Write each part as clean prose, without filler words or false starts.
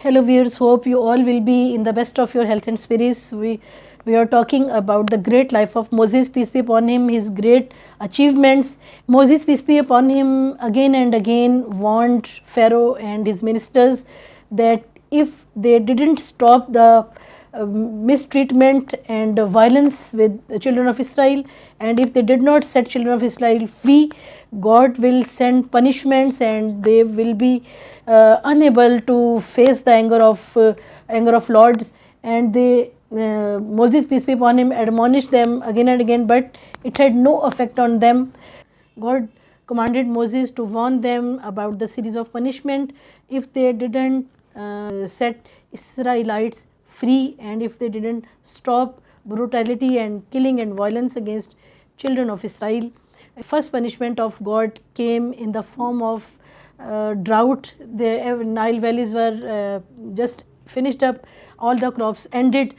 Hello viewers, hope you all will be in the best of your health and spirits. We are talking about the great life of Moses, peace be upon him, his great achievements. Moses, peace be upon him, again and again warned Pharaoh and his ministers that if they didn't stop the mistreatment and violence with the children of Israel, and if they did not set children of Israel free, God will send punishments and they will be unable to face the anger of Lord. And they Moses, peace be upon him, admonished them again and again, but it had no effect on them. God commanded Moses to warn them about the series of punishment if they didn't set Israelites free, and if they didn't stop brutality and killing and violence against children of Israel. First punishment of God came in the form of drought. The Nile valleys were just finished up, all the crops ended.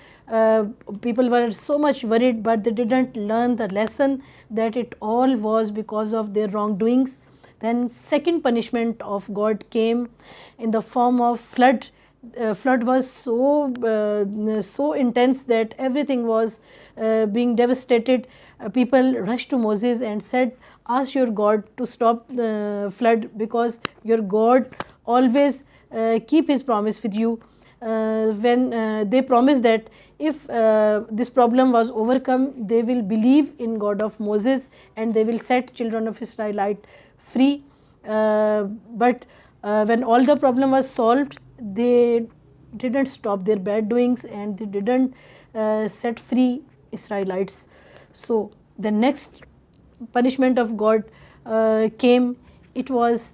People were so much worried, but they didn't learn the lesson that it all was because of their wrongdoings. Then second punishment of God came in the form of flood. Flood was so intense that everything was being devastated. People rushed to Moses and said, ask your God to stop the flood, because your God always keep his promise with you. When they promised that if this problem was overcome, they will believe in God of Moses and they will set children of Israelite free. But when all the problem was solved, they didn't stop their bad doings and they didn't set free Israelites. So the next punishment of God came. It was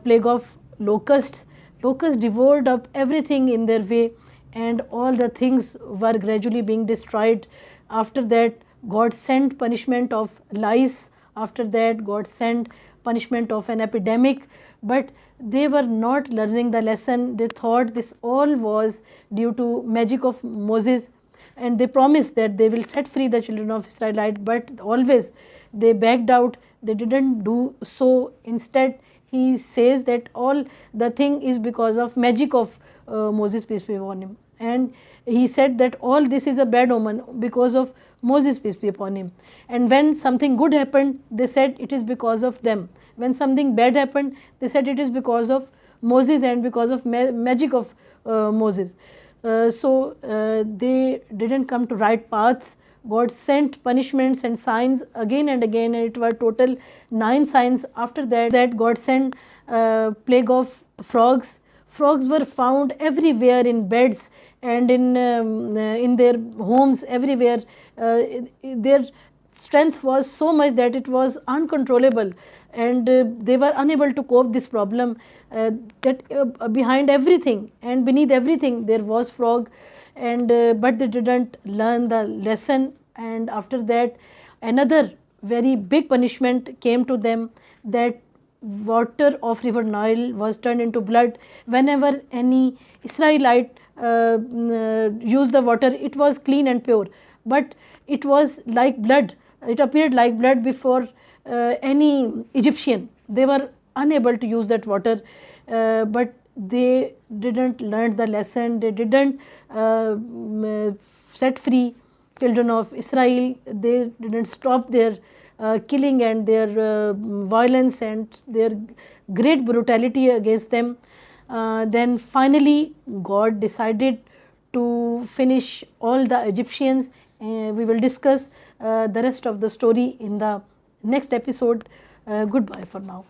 plague of locusts. Locusts devoured up everything in their way, and all the things were gradually being destroyed. After that, God sent punishment of lice. After that, God sent punishment of an epidemic. But they were not learning the lesson. They thought this all was due to magic of Moses, and they promised that they will set free the children of Israelite, but always they backed out. They didn't do so. Instead, he says that all the thing is because of magic of Moses, peace be upon him. And he said that all this is a bad omen because of Moses, peace be upon him. And when something good happened, they said it is because of them. When something bad happened, they said it is because of Moses and because of magic of Moses. So they didn't come to right paths. God sent punishments and signs again and again, and it were total 9 signs. After that God sent plague of frogs. Frogs were found everywhere, in beds and in their homes, everywhere. Their strength was so much that it was uncontrollable, and they were unable to cope this problem. That behind everything and beneath everything there was frog, and but they didn't learn the lesson. And after that, another very big punishment came to them, that water of river Nile was turned into blood. Whenever any Israelite used the water, it was clean and pure, but it was like blood. It appeared like blood before any Egyptian. They were unable to use that water, but they didn't learn the lesson. They didn't set free children of Israel. They didn't stop their killing and their violence and their great brutality against them. Then finally God decided to finish all the Egyptians. We will discuss the rest of the story in the next episode. Goodbye for now.